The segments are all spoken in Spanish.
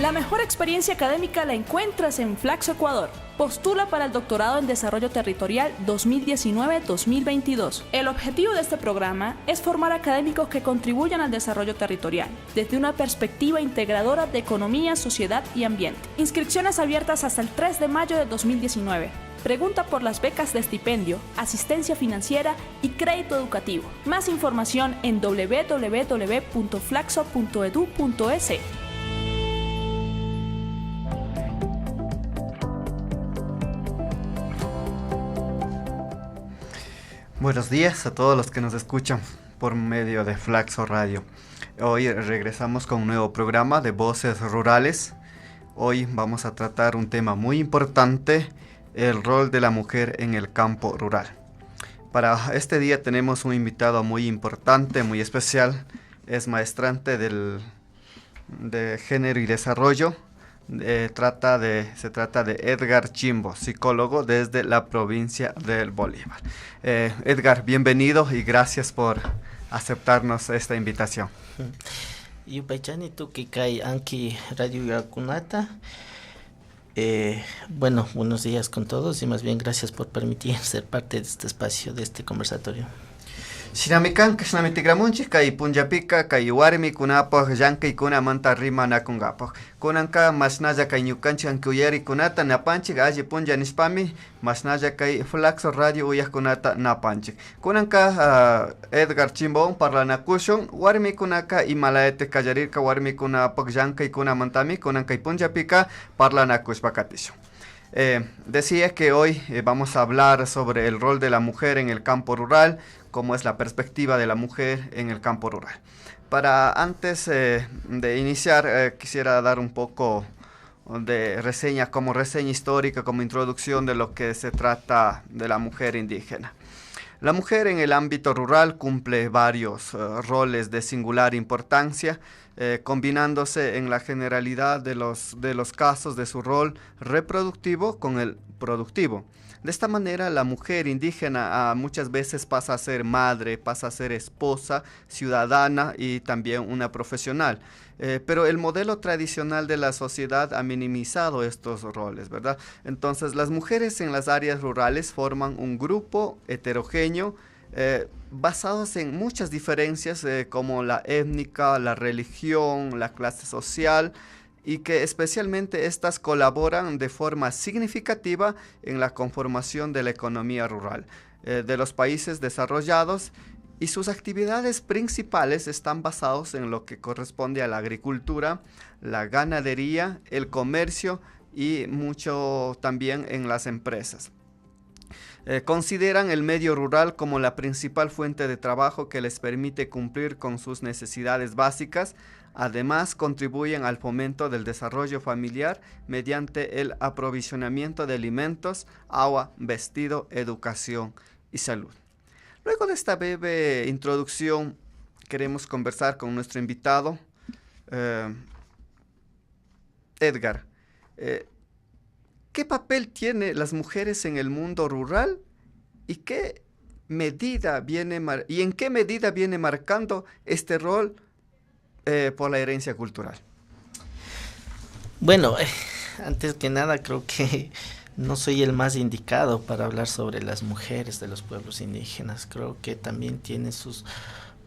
La mejor experiencia académica la encuentras en Flaxo Ecuador. Postula para el Doctorado en Desarrollo Territorial 2019-2022. El objetivo de este programa es formar académicos que contribuyan al desarrollo territorial, desde una perspectiva integradora de economía, sociedad y ambiente. Inscripciones abiertas hasta el 3 de mayo de 2019. Pregunta por las becas de estipendio, asistencia financiera y crédito educativo. Más información en www.flaxo.edu.es. Buenos días a todos los que nos escuchan por medio de Flaxo Radio. Hoy regresamos con un nuevo programa de Voces Rurales. Hoy vamos a tratar un tema muy importante, el rol de la mujer en el campo rural. Para este día tenemos un invitado muy importante, muy especial. Es maestrante de género y desarrollo. Se trata de Edgar Chimbo, psicólogo desde la provincia del Bolívar. Edgar, bienvenido y gracias por aceptarnos esta invitación. Yupaychani tu que cae Anki Radio Yacunata. Bueno, buenos días con todos y más bien gracias por permitir ser parte de este espacio, de este conversatorio. Shinamikanka shinamitigramunchik kay punllapika kay warmi kunapaq llank'aykuna manta rimanakunqapaq kunanqa mashnalla kay ñukanchik ankuyarikunata napanchik alli punlla nispami mashnalla kay Flaxo Radio uyaqkunata napanchik kunanqa Edgar Chimbo parlanakushun warmikunaka imalayta kallarirka warmikunapaq llank'aykunamantami kunan kay punllapika parlanakushpa katishun. Decía que hoy vamos a hablar sobre el rol de la mujer en el campo rural, cómo es la perspectiva de la mujer en el campo rural. Para antes de iniciar, quisiera dar un poco de reseña, como reseña histórica, como introducción de lo que se trata de la mujer indígena. La mujer en el ámbito rural cumple varios roles de singular importancia, combinándose en la generalidad de los casos de su rol reproductivo con el productivo. De esta manera, la mujer indígena muchas veces pasa a ser madre, pasa a ser esposa, ciudadana y también una profesional. Pero el modelo tradicional de la sociedad ha minimizado estos roles, ¿verdad? Entonces, las mujeres en las áreas rurales forman un grupo heterogéneo basados en muchas diferencias como la étnica, la religión, la clase social, y que especialmente estas colaboran de forma significativa en la conformación de la economía rural de los países desarrollados, y sus actividades principales están basadas en lo que corresponde a la agricultura, la ganadería, el comercio y mucho también en las empresas. Consideran el medio rural como la principal fuente de trabajo que les permite cumplir con sus necesidades básicas. Además, contribuyen al fomento del desarrollo familiar mediante el aprovisionamiento de alimentos, agua, vestido, educación y salud. Luego de esta breve introducción, queremos conversar con nuestro invitado, Edgar. ¿Qué papel tienen las mujeres en el mundo rural y en qué medida viene marcando este rol por la herencia cultural? Bueno, antes que nada creo que no soy el más indicado para hablar sobre las mujeres de los pueblos indígenas. Creo que también tienen sus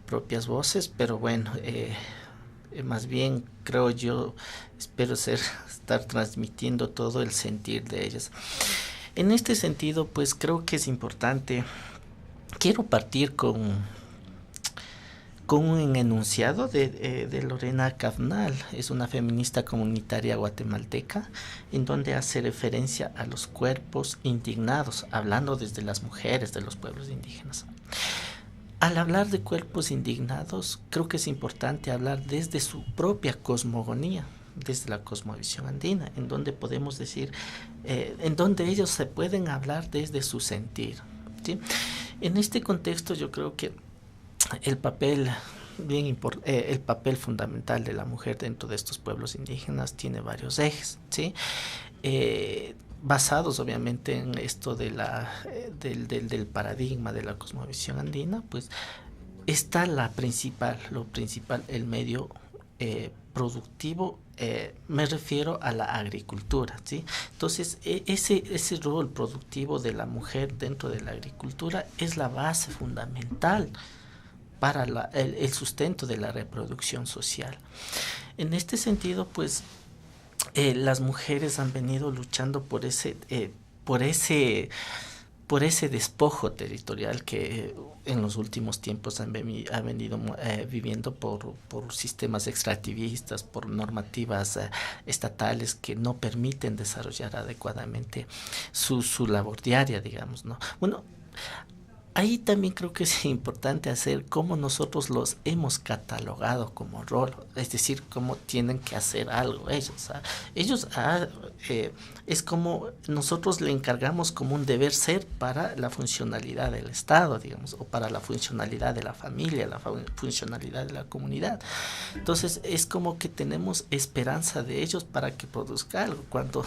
propias voces, pero bueno, más bien creo yo, espero estar transmitiendo todo el sentir de ellas. En este sentido, pues creo que es importante, quiero partir con un enunciado de Lorena Cavnal, es una feminista comunitaria guatemalteca, en donde hace referencia a los cuerpos indignados, hablando desde las mujeres de los pueblos indígenas. Al hablar de cuerpos indignados, creo que es importante hablar desde su propia cosmogonía, desde la cosmovisión andina, en donde podemos decir, en donde ellos se pueden hablar desde su sentir, ¿sí? En este contexto yo creo que el papel fundamental de la mujer dentro de estos pueblos indígenas tiene varios ejes, ¿sí? Basados obviamente en esto de del paradigma de la cosmovisión andina, pues está lo principal, el medio productivo, me refiero a la agricultura, ¿sí? Entonces ese rol productivo de la mujer dentro de la agricultura es la base fundamental para el sustento de la reproducción social. En este sentido, pues las mujeres han venido luchando por ese despojo territorial que en los últimos tiempos han venido viviendo por sistemas extractivistas, por normativas estatales que no permiten desarrollar adecuadamente su labor diaria, digamos, ¿no? Bueno, ahí también creo que es importante hacer cómo nosotros los hemos catalogado como rol, es decir, cómo tienen que hacer algo ellos. Es como nosotros le encargamos como un deber ser para la funcionalidad del Estado, digamos, o para la funcionalidad de la familia, la funcionalidad de la comunidad. Entonces es como que tenemos esperanza de ellos para que produzca algo, cuando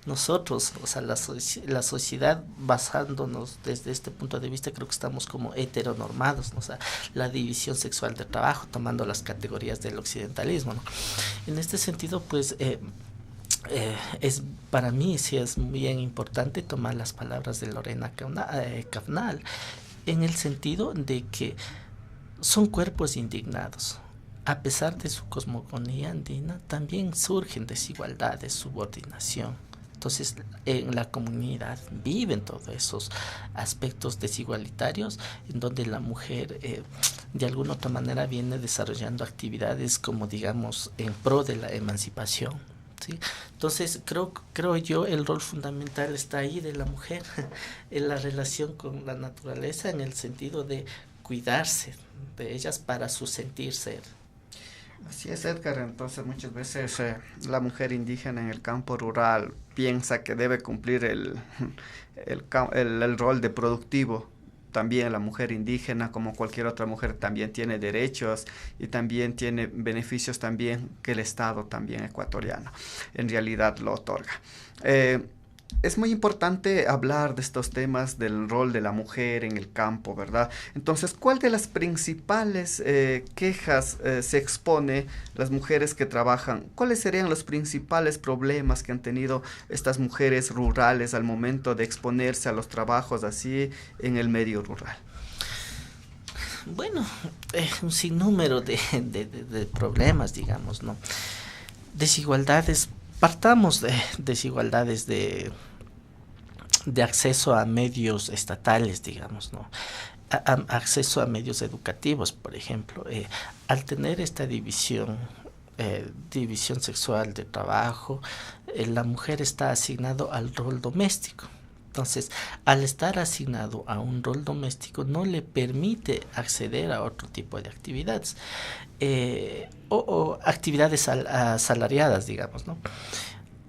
nosotros, o sea, la sociedad, basándonos desde este punto de vista, creo que estamos como heteronormados, ¿no? O sea, la división sexual del trabajo, tomando las categorías del occidentalismo, ¿no? En este sentido, pues para mí sí es bien importante tomar las palabras de Lorena Cavnal en el sentido de que son cuerpos indignados. A pesar de su cosmogonía andina, también surgen desigualdades, subordinación. Entonces, en la comunidad viven todos esos aspectos desigualitarios, en donde la mujer de alguna otra manera viene desarrollando actividades como, digamos, en pro de la emancipación, ¿sí? Entonces, creo yo el rol fundamental está ahí de la mujer, en la relación con la naturaleza, en el sentido de cuidarse de ellas para su sentir ser. Así es, Edgar. Entonces muchas veces la mujer indígena en el campo rural piensa que debe cumplir el rol de productivo. También la mujer indígena, como cualquier otra mujer, también tiene derechos y también tiene beneficios también que el Estado también ecuatoriano en realidad lo otorga. Es muy importante hablar de estos temas del rol de la mujer en el campo, ¿verdad? Entonces, ¿cuál de las principales quejas se expone las mujeres que trabajan? ¿Cuáles serían los principales problemas que han tenido estas mujeres rurales al momento de exponerse a los trabajos así en el medio rural? Bueno, un sinnúmero de problemas, digamos, ¿no? Desigualdades. Partamos de desigualdades de acceso a medios estatales, digamos, ¿no? Acceso a medios educativos, por ejemplo. Al tener esta división sexual de trabajo, la mujer está asignado al rol doméstico. Entonces, al estar asignado a un rol doméstico, no le permite acceder a otro tipo de actividades, o actividades asalariadas, digamos, ¿no?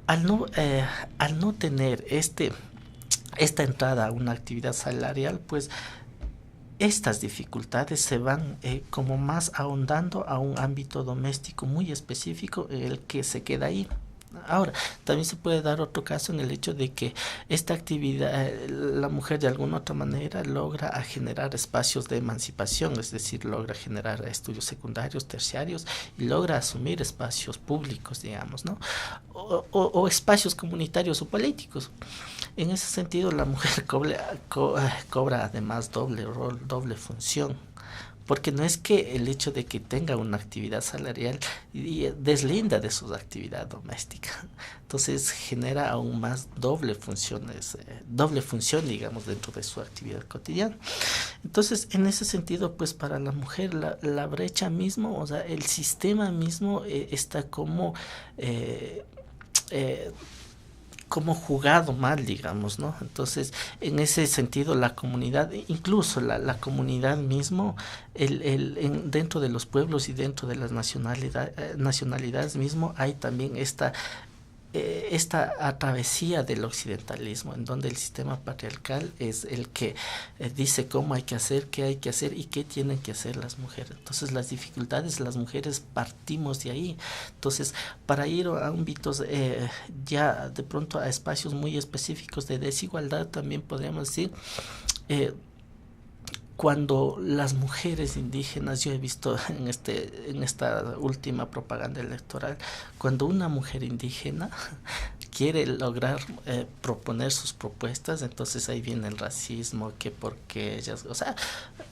Al no tener esta entrada a una actividad salarial, pues estas dificultades se van como más ahondando a un ámbito doméstico muy específico, el que se queda ahí. Ahora, también se puede dar otro caso en el hecho de que esta actividad, la mujer de alguna otra manera logra generar espacios de emancipación, es decir, logra generar estudios secundarios, terciarios, y logra asumir espacios públicos, digamos, ¿no? O espacios comunitarios o políticos. En ese sentido, la mujer cobra además doble rol, doble función. Porque no es que el hecho de que tenga una actividad salarial deslinda de su actividad doméstica. Entonces genera aún más doble función, digamos, dentro de su actividad cotidiana. Entonces, en ese sentido, pues para la mujer la brecha mismo, o sea, el sistema mismo está como jugado mal, digamos, ¿no? Entonces, en ese sentido, la comunidad, incluso la comunidad mismo, dentro de los pueblos y dentro de las nacionalidades mismo, hay también esta travesía del occidentalismo, en donde el sistema patriarcal es el que dice cómo hay que hacer, qué hay que hacer y qué tienen que hacer las mujeres. Entonces las dificultades, las mujeres partimos de ahí. Entonces, para ir a ámbitos ya de pronto a espacios muy específicos de desigualdad, también podríamos decir, cuando las mujeres indígenas, yo he visto en esta última propaganda electoral, cuando una mujer indígena quiere lograr proponer sus propuestas, entonces ahí viene el racismo, que porque ellas, o sea,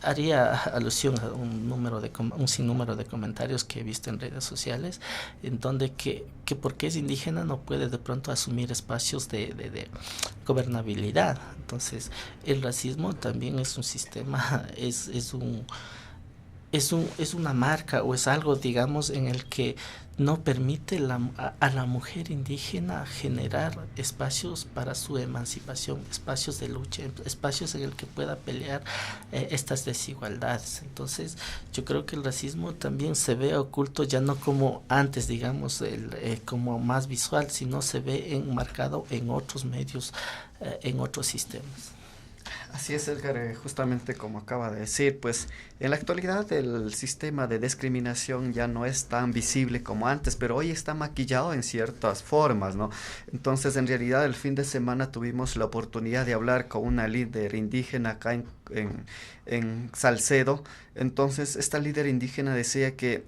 haría alusión a un sinnúmero de comentarios que he visto en redes sociales, en donde que porque es indígena no puede de pronto asumir espacios de gobernabilidad. Entonces, el racismo también es un sistema, es una marca o es algo, digamos, en el que no permite a la mujer indígena generar espacios para su emancipación, espacios de lucha, espacios en el que pueda pelear estas desigualdades. Entonces, yo creo que el racismo también se ve oculto, ya no como antes, digamos, como más visual, sino se ve enmarcado en otros medios, en otros sistemas. Así es, Edgar, justamente como acaba de decir, pues en la actualidad el sistema de discriminación ya no es tan visible como antes, pero hoy está maquillado en ciertas formas, ¿no? Entonces, en realidad, el fin de semana tuvimos la oportunidad de hablar con una líder indígena acá en Salcedo. Entonces, esta líder indígena decía que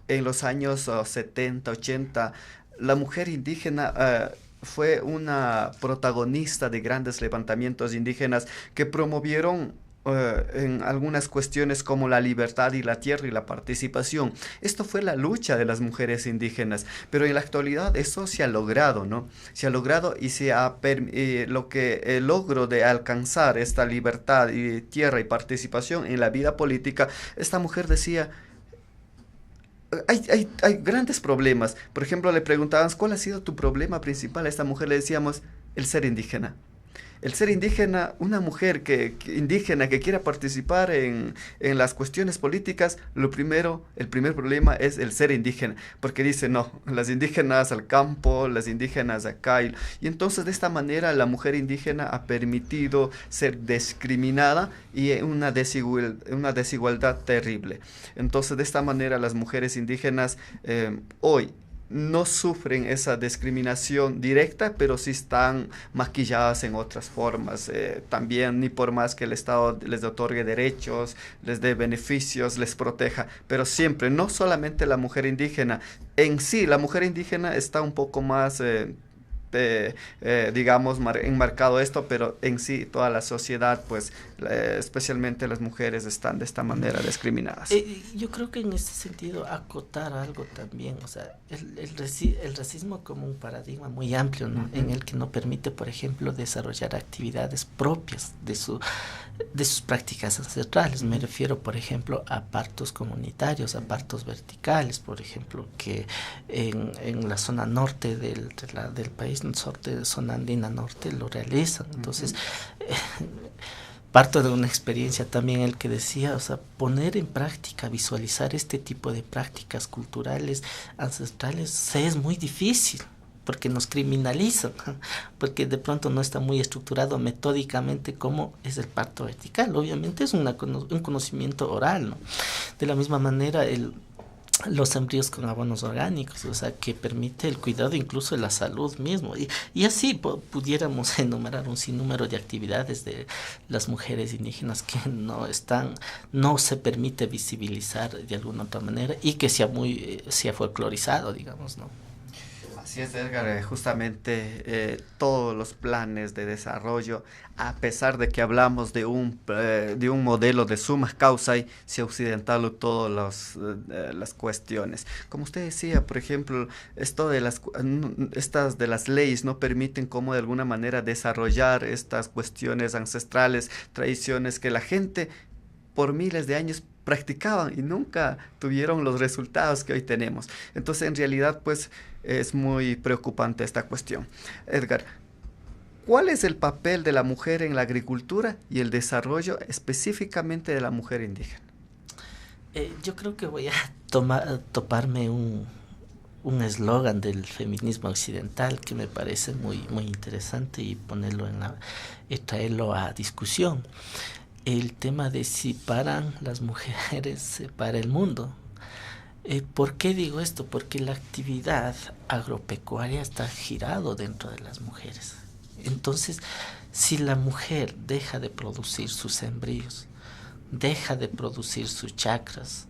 en los años 70, 80, la mujer indígena fue una protagonista de grandes levantamientos indígenas que promovieron en algunas cuestiones como la libertad y la tierra y la participación. Esto fue la lucha de las mujeres indígenas, pero en la actualidad eso se ha logrado, ¿no? Se ha logrado y el logro de alcanzar esta libertad y tierra y participación en la vida política, esta mujer decía: hay grandes problemas. Por ejemplo, le preguntaban, ¿cuál ha sido tu problema principal? A esta mujer le decíamos, el ser indígena. El ser indígena, una mujer indígena que quiera participar en las cuestiones políticas, el primer problema es el ser indígena, porque dice, no, las indígenas al campo, las indígenas acá, y entonces de esta manera la mujer indígena ha permitido ser discriminada y una desigualdad terrible. Entonces de esta manera las mujeres indígenas hoy no sufren esa discriminación directa, pero sí están maquilladas en otras formas. También, ni por más que el Estado les otorgue derechos, les dé beneficios, les proteja, pero siempre, no solamente la mujer indígena, en sí la mujer indígena está un poco más digamos, enmarcado esto, pero en sí toda la sociedad, pues especialmente las mujeres están de esta manera discriminadas. Yo creo que en ese sentido acotar algo también, o sea, el racismo como un paradigma muy amplio, ¿no? Uh-huh. En el que no permite, por ejemplo, desarrollar actividades propias de sus prácticas ancestrales. Me refiero, por ejemplo, a partos comunitarios, a partos verticales, por ejemplo, que en la zona norte del país zona andina norte lo realizan. Entonces, parto de una experiencia también el que decía, o sea, poner en práctica, visualizar este tipo de prácticas culturales ancestrales es muy difícil porque nos criminalizan, porque de pronto no está muy estructurado metódicamente cómo es el parto vertical. Obviamente es un conocimiento oral, ¿no? De la misma manera los embrios con abonos orgánicos, o sea, que permite el cuidado incluso de la salud mismo. Y así pudiéramos enumerar un sinnúmero de actividades de las mujeres indígenas que no se permite visibilizar de alguna otra manera y que sea folclorizado, digamos, ¿no? Así es, Edgar, justamente todos los planes de desarrollo, a pesar de que hablamos de un modelo de summa causae, se occidentalizó todas las cuestiones. Como usted decía, por ejemplo, esto de estas de las leyes no permiten como de alguna manera desarrollar estas cuestiones ancestrales, tradiciones que la gente por miles de años practicaban y nunca tuvieron los resultados que hoy tenemos. Entonces, en realidad, pues, es muy preocupante esta cuestión. Edgar, ¿cuál es el papel de la mujer en la agricultura y el desarrollo específicamente de la mujer indígena? Yo creo que voy a toparme un eslogan del feminismo occidental que me parece muy, muy interesante y traerlo a discusión. El tema de si paran las mujeres, se para el mundo. ¿Por qué digo esto? Porque la actividad agropecuaria está girado dentro de las mujeres. Entonces, si la mujer deja de producir sus embrios, deja de producir sus chakras,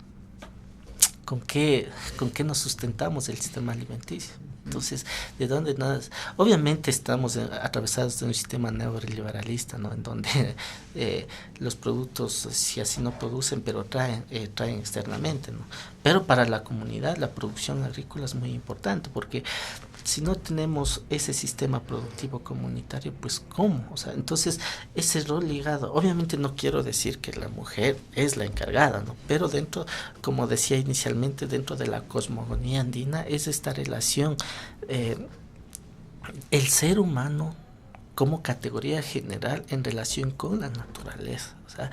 ¿con qué nos sustentamos el sistema alimenticio? Entonces, ¿de dónde nos...? Obviamente estamos atravesados de un sistema neoliberalista, ¿no? En donde los productos, si así no producen, pero traen externamente, ¿no? Pero para la comunidad la producción agrícola es muy importante, porque si no tenemos ese sistema productivo comunitario, pues ¿cómo? O sea, entonces ese rol ligado, obviamente no quiero decir que la mujer es la encargada, ¿no? Pero dentro, como decía inicialmente, dentro de la cosmogonía andina es esta relación, el ser humano como categoría general en relación con la naturaleza, o sea,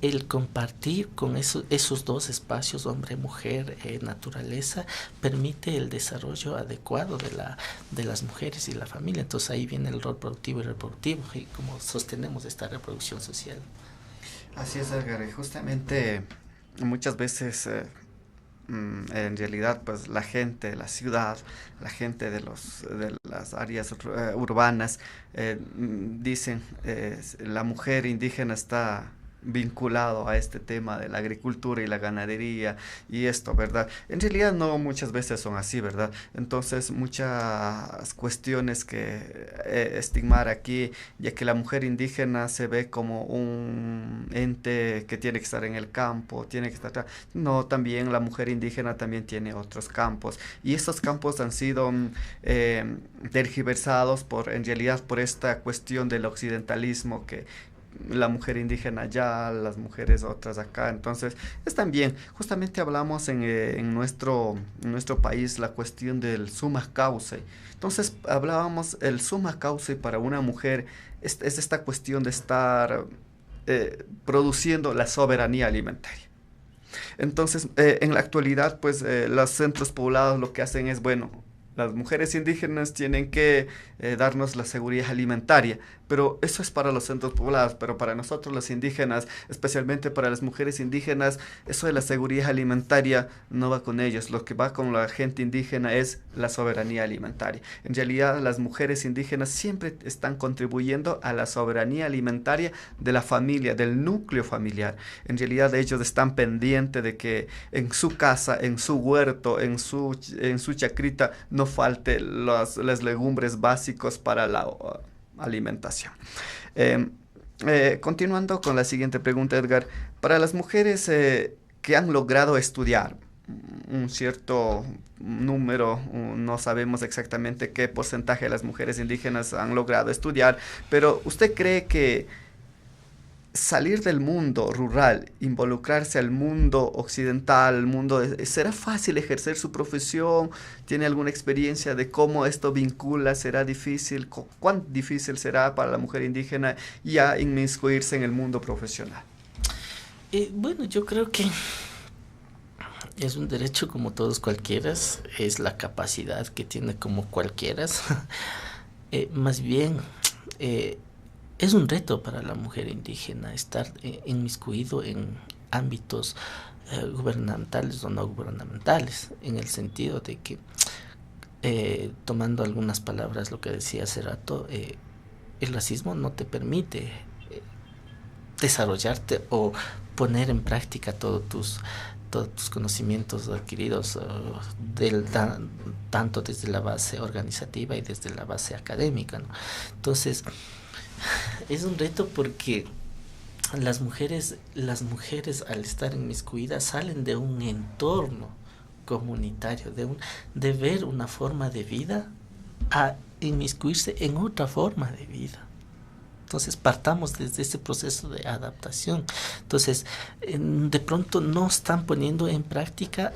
el compartir con esos dos espacios, hombre-mujer, naturaleza, permite el desarrollo adecuado de las mujeres y la familia. Entonces ahí viene el rol productivo y reproductivo y cómo sostenemos esta reproducción social. Así es, Edgar, y justamente muchas veces en realidad pues la gente de la ciudad, la gente de las áreas urbanas dicen la mujer indígena está vinculado a este tema de la agricultura y la ganadería y esto, ¿verdad? En realidad no muchas veces son así, ¿verdad? Entonces muchas cuestiones que estigmar aquí, ya que la mujer indígena se ve como un ente que tiene que estar en el campo, tiene que estar... No, también la mujer indígena también tiene otros campos y estos campos han sido tergiversados en realidad por esta cuestión del occidentalismo que la mujer indígena allá, las mujeres otras acá. Entonces es también, justamente hablamos en nuestro país la cuestión del summa causae. Entonces hablábamos el summa causae para una mujer es esta cuestión de estar produciendo la soberanía alimentaria. Entonces en la actualidad pues los centros poblados lo que hacen es, bueno, las mujeres indígenas tienen que darnos la seguridad alimentaria, pero eso es para los centros poblados, pero para nosotros los indígenas, especialmente para las mujeres indígenas, eso de la seguridad alimentaria no va con ellos, lo que va con la gente indígena es la soberanía alimentaria. En realidad las mujeres indígenas siempre están contribuyendo a la soberanía alimentaria de la familia, del núcleo familiar. En realidad ellos están pendientes de que en su casa, en su huerto, en su chacrita no falte las legumbres básicos para la alimentación. Continuando con la siguiente pregunta, Edgar, para las mujeres que han logrado estudiar un cierto número, no sabemos exactamente qué porcentaje de las mujeres indígenas han logrado estudiar, pero ¿usted cree que salir del mundo rural, involucrarse al mundo occidental, al mundo ¿será fácil ejercer su profesión? ¿Tiene alguna experiencia de cómo esto vincula? ¿Será difícil? ¿Cuán difícil será para la mujer indígena ya inmiscuirse en el mundo profesional? Bueno, yo creo que es un derecho como todos cualquiera, es la capacidad que tiene como cualquiera. Más bien, es un reto para la mujer indígena estar inmiscuido en ámbitos gubernamentales o no gubernamentales, en el sentido de que, tomando algunas palabras, lo que decía hace rato, el racismo no te permite desarrollarte o poner en práctica todos tus conocimientos adquiridos tanto desde la base organizativa y desde la base académica, ¿no? Entonces, es un reto porque las mujeres al estar inmiscuidas salen de un entorno comunitario, de ver una forma de vida a inmiscuirse en otra forma de vida. Entonces partamos desde ese proceso de adaptación. Entonces, de pronto no están poniendo en práctica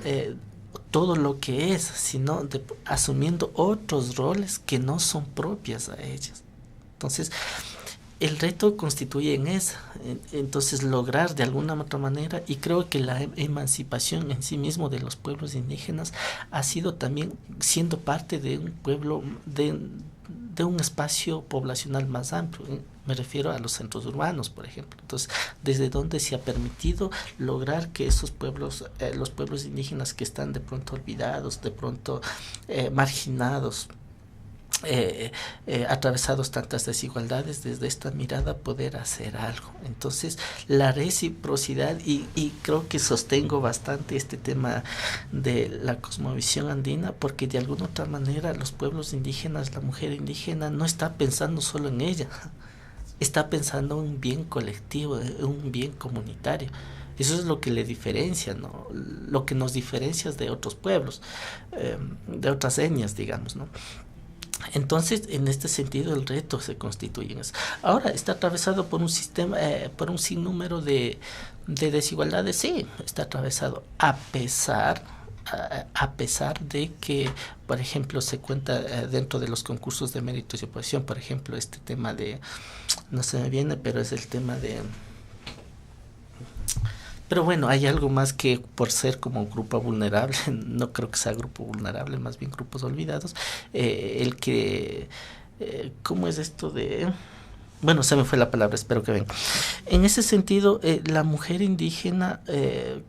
todo lo que es, sino asumiendo otros roles que no son propias a ellas. Entonces, el reto constituye en eso. Entonces, lograr de alguna otra manera, y creo que la emancipación en sí mismo de los pueblos indígenas ha sido también siendo parte de un pueblo, de un espacio poblacional más amplio. Me refiero a los centros urbanos, por ejemplo. Entonces, desde donde se ha permitido lograr que esos pueblos, los pueblos indígenas que están de pronto olvidados, de pronto marginados, atravesados tantas desigualdades, desde esta mirada poder hacer algo. Entonces, la reciprocidad, y creo que sostengo bastante este tema de la cosmovisión andina, porque de alguna otra manera los pueblos indígenas, la mujer indígena no está pensando solo en ella, está pensando en un bien colectivo, en un bien comunitario. Eso es lo que le diferencia, ¿no? Lo que nos diferencia de otros pueblos, de otras etnias, digamos, ¿no? Entonces, en este sentido, el reto se constituye en eso. Ahora, está atravesado por un sistema, por un sinnúmero de desigualdades, sí, está atravesado, a pesar de que, por ejemplo, se cuenta dentro de los concursos de méritos y oposición, por ejemplo, este tema de, no se me viene, pero es el tema de... Pero bueno, hay algo más que por ser como grupo vulnerable, no creo que sea grupo vulnerable, más bien grupos olvidados, el que, ¿cómo es esto de...? Bueno, se me fue la palabra, espero que venga. En ese sentido, la mujer indígena,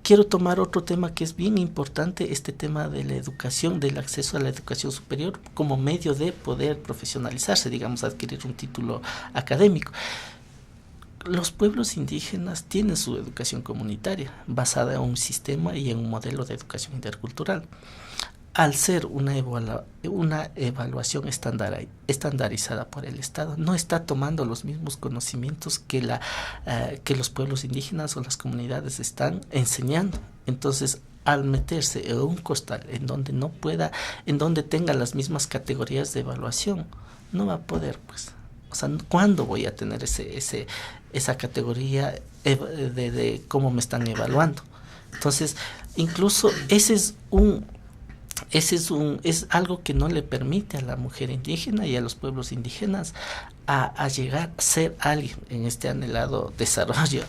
quiero tomar otro tema que es bien importante, este tema de la educación, del acceso a la educación superior como medio de poder profesionalizarse, digamos, adquirir un título académico. Los pueblos indígenas tienen su educación comunitaria, basada en un sistema y en un modelo de educación intercultural. Al ser una evaluación estandarizada por el Estado, no está tomando los mismos conocimientos que los pueblos indígenas o las comunidades están enseñando. Entonces, al meterse en un costal en donde tenga las mismas categorías de evaluación, no va a poder, pues. O sea, ¿cuándo voy a tener esa categoría de cómo me están evaluando? Entonces, incluso es algo que no le permite a la mujer indígena y a los pueblos indígenas a llegar a ser alguien en este anhelado desarrollo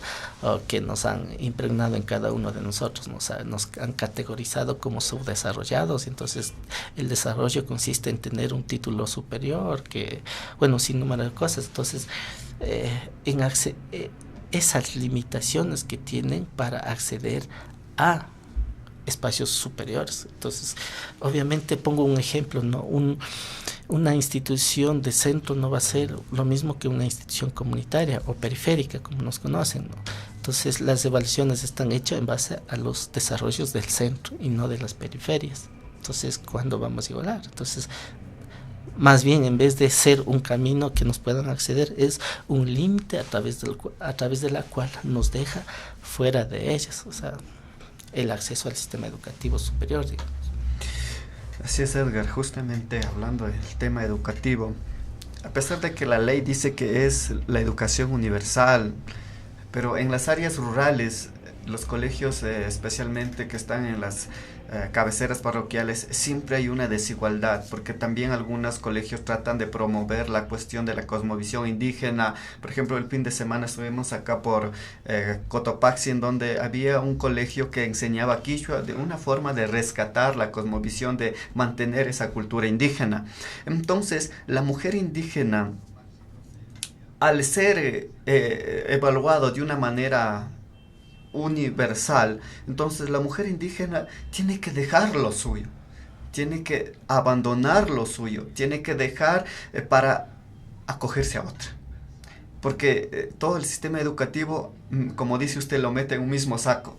que nos han impregnado en cada uno de nosotros, nos han categorizado como subdesarrollados. Entonces el desarrollo consiste en tener un título superior, sin número de cosas. Entonces esas limitaciones que tienen para acceder a espacios superiores. Entonces, obviamente pongo un ejemplo, ¿no? Una institución de centro no va a ser lo mismo que una institución comunitaria o periférica, como nos conocen, ¿no? Entonces, las evaluaciones están hechas en base a los desarrollos del centro y no de las periferias. Entonces, ¿cuándo vamos a igualar? Entonces, más bien, en vez de ser un camino que nos puedan acceder, es un límite a través de la cual nos deja fuera de ellas, o sea, el acceso al sistema educativo superior, digamos. Así es, Edgar, justamente hablando del tema educativo, a pesar de que la ley dice que es la educación universal, pero en las áreas rurales, los colegios especialmente que están en las cabeceras parroquiales, siempre hay una desigualdad, porque también algunos colegios tratan de promover la cuestión de la cosmovisión indígena. Por ejemplo, el fin de semana estuvimos acá por Cotopaxi, en donde había un colegio que enseñaba quichua, de una forma de rescatar la cosmovisión, de mantener esa cultura indígena. Entonces, la mujer indígena, al ser evaluado de una manera universal, entonces la mujer indígena tiene que dejar lo suyo, tiene que abandonar lo suyo, tiene que dejar para acogerse a otra, porque todo el sistema educativo, como dice usted, lo mete en un mismo saco.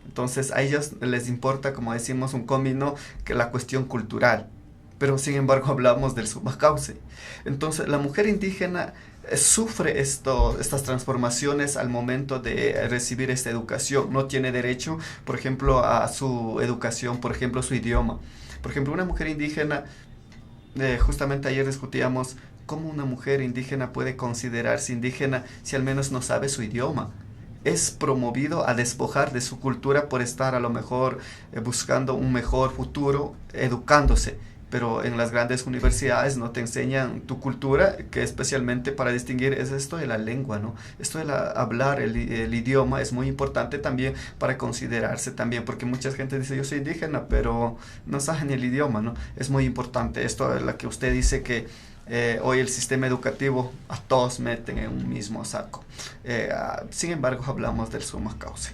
Entonces a ellos les importa, como decimos, un comino, que la cuestión cultural, pero sin embargo hablamos del summa causa. Entonces la mujer indígena sufre estas transformaciones al momento de recibir esta educación. No tiene derecho, por ejemplo, a su educación, por ejemplo, su idioma. Por ejemplo, una mujer indígena, justamente ayer discutíamos cómo una mujer indígena puede considerarse indígena si al menos no sabe su idioma. Es promovido a despojar de su cultura por estar a lo mejor buscando un mejor futuro, educándose. Pero en las grandes universidades no te enseñan tu cultura, que especialmente para distinguir es esto de la lengua, ¿no? Esto de hablar el idioma es muy importante también para considerarse también, porque mucha gente dice yo soy indígena, pero no saben el idioma, ¿no? Es muy importante esto de lo que usted dice, que hoy el sistema educativo a todos meten en un mismo saco. Sin embargo, hablamos del summa causa.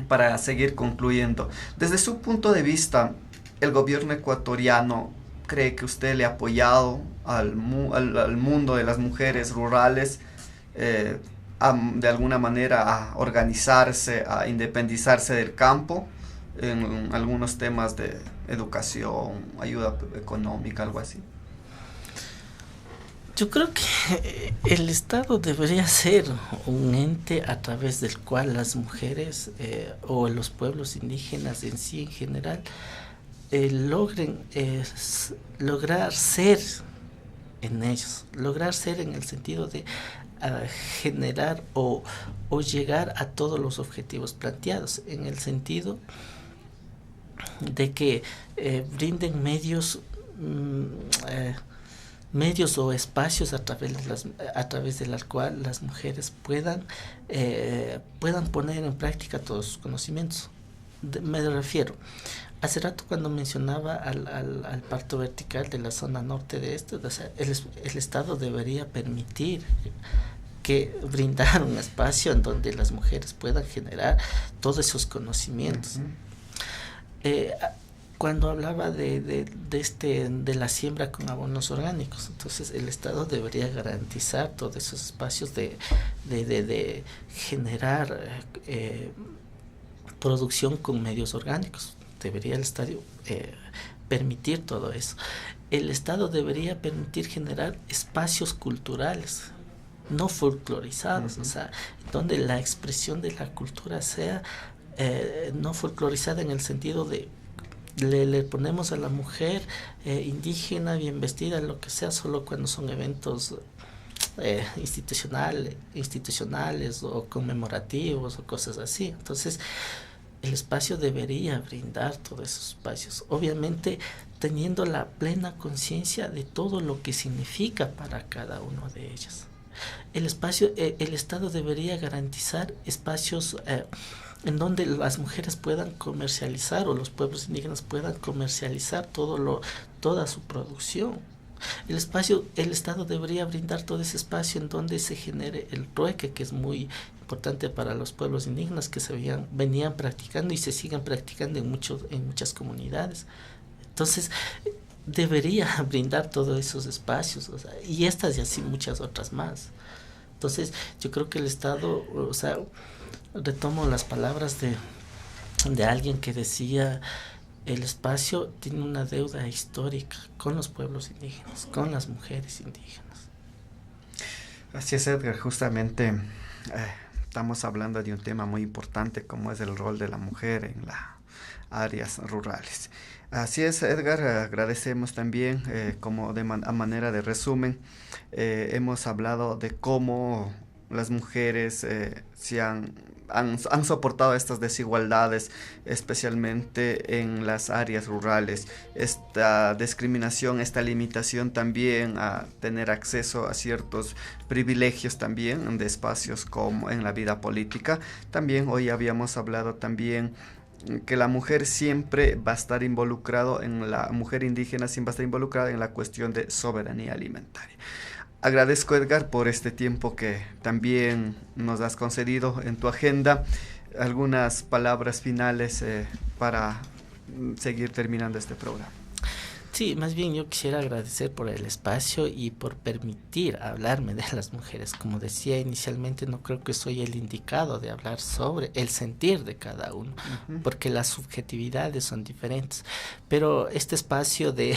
Para seguir concluyendo, desde su punto de vista, ¿el gobierno ecuatoriano cree que usted le ha apoyado al mundo de las mujeres rurales de alguna manera a organizarse, a independizarse del campo en algunos temas de educación, ayuda económica, algo así? Yo creo que el Estado debería ser un ente a través del cual las mujeres o los pueblos indígenas en sí en general logren lograr ser en ellos, lograr ser en el sentido de generar o llegar a todos los objetivos planteados, en el sentido de que brinden medios o espacios a través de las cuales las mujeres puedan poner en práctica todos sus conocimientos. Me refiero, hace rato cuando mencionaba al parto vertical de la zona norte de esto, o sea, el Estado debería permitir brindar un espacio en donde las mujeres puedan generar todos esos conocimientos. Cuando hablaba de la siembra con abonos orgánicos, entonces el Estado debería garantizar todos esos espacios de generar producción con medios orgánicos. Debería el Estado permitir todo eso. El Estado debería permitir generar espacios culturales no folclorizados, o sea, donde la expresión de la cultura sea no folclorizada en el sentido de le ponemos a la mujer indígena bien vestida, lo que sea, solo cuando son eventos institucionales o conmemorativos o cosas así. Entonces el espacio debería brindar todos esos espacios, obviamente teniendo la plena conciencia de todo lo que significa para cada uno de ellas. El Estado debería garantizar espacios en donde las mujeres puedan comercializar o los pueblos indígenas puedan comercializar toda su producción. El Estado debería brindar todo ese espacio en donde se genere el trueque, que es muy importante para los pueblos indígenas que venían practicando y se siguen practicando en muchas comunidades. Entonces, debería brindar todos esos espacios, o sea, y estas y así muchas otras más. Entonces, yo creo que el Estado, o sea, retomo las palabras de alguien que decía: el espacio tiene una deuda histórica con los pueblos indígenas, con las mujeres indígenas. Así es, Edgar, justamente estamos hablando de un tema muy importante como es el rol de la mujer en las áreas rurales. Así es, Edgar, agradecemos también, a manera de resumen, hemos hablado de cómo las mujeres han soportado estas desigualdades, especialmente en las áreas rurales. Esta discriminación, esta limitación también a tener acceso a ciertos privilegios también de espacios como en la vida política. También hoy habíamos hablado también que la mujer siempre va a estar la mujer indígena siempre va a estar involucrada en la cuestión de soberanía alimentaria. Agradezco, Edgar, por este tiempo que también nos has concedido en tu agenda. Algunas palabras finales para seguir terminando este programa. Sí, más bien yo quisiera agradecer por el espacio y por permitir hablarme de las mujeres. Como decía inicialmente, no creo que soy el indicado de hablar sobre el sentir de cada uno, porque las subjetividades son diferentes. Pero este espacio de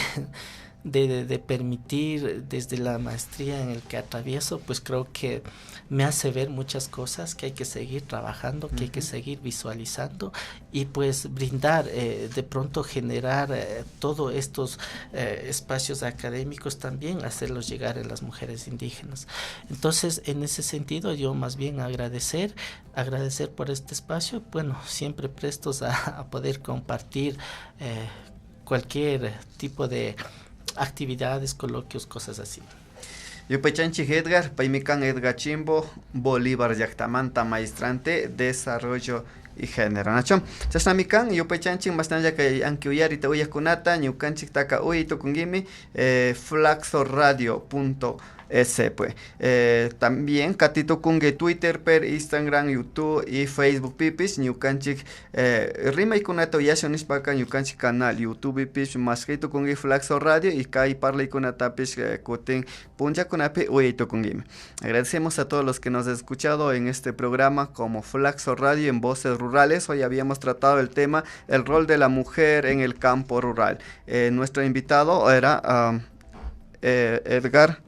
permitir desde la maestría en el que atravieso, pues creo que me hace ver muchas cosas que hay que seguir trabajando, que hay que seguir visualizando y pues brindar, de pronto generar todos estos espacios académicos también, hacerlos llegar a las mujeres indígenas. Entonces, en ese sentido, yo más bien agradecer por este espacio, bueno, siempre prestos a poder compartir cualquier tipo de actividades, coloquios, cosas así. Yupaychanchi Edgar, Paimican Edgar Chimbo, Bolívar Yactamanta, maestrante, desarrollo y género. ¿Nacho? Chasnamican, Yupaychanchi, bastante que anquiuyari te uya kunata, Ñucanchi taka uy tokungimi, flaxoradio.es pues. También Catito Kunge Twitter, per Instagram, YouTube y Facebook pipis, Ñucanchi Rima y kunata uyasionis paka Ñucanchi canal YouTube pipis, masquito Kunge Flaxo Radio y kai parla y kunata pis kutin punja kunape uy tokungimi. Agradecemos a todos los que nos han escuchado en este programa como Flaxo Radio en Voces Rurales. Hoy habíamos tratado el tema, el rol de la mujer en el campo rural. Nuestro invitado era Edgar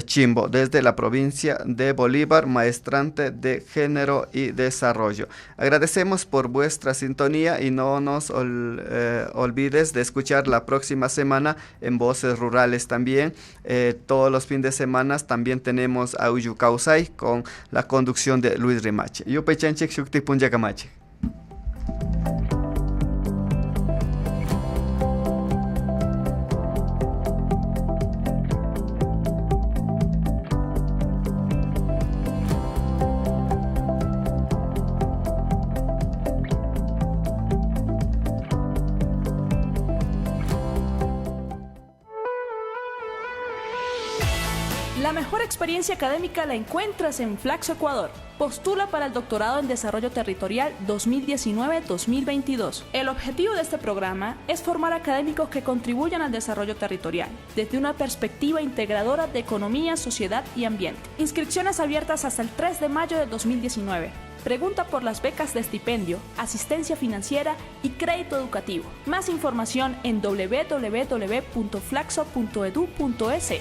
Chimbo, desde la provincia de Bolívar, maestrante de género y desarrollo. Agradecemos por vuestra sintonía y no nos olvides de escuchar la próxima semana en Voces Rurales también. Todos los fines de semana también tenemos a Uyu Causay con la conducción de Luis Rimache. Yupechanchik Shukti Punjacamache. La mejor experiencia académica la encuentras en Flaxo Ecuador. Postula para el doctorado en Desarrollo Territorial 2019-2022. El objetivo de este programa es formar académicos que contribuyan al desarrollo territorial, desde una perspectiva integradora de economía, sociedad y ambiente. Inscripciones abiertas hasta el 3 de mayo de 2019. Pregunta por las becas de estipendio, asistencia financiera y crédito educativo. Más información en www.flaxo.edu.es.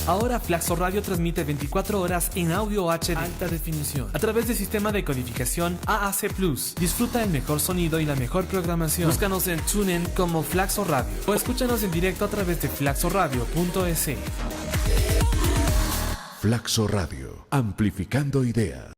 Ahora Flaxo Radio transmite 24 horas en audio HD alta definición a través del sistema de codificación AAC+. Disfruta el mejor sonido y la mejor programación. Búscanos en TuneIn como Flaxo Radio o escúchanos en directo a través de flaxoradio.es. Flaxo Radio, amplificando ideas.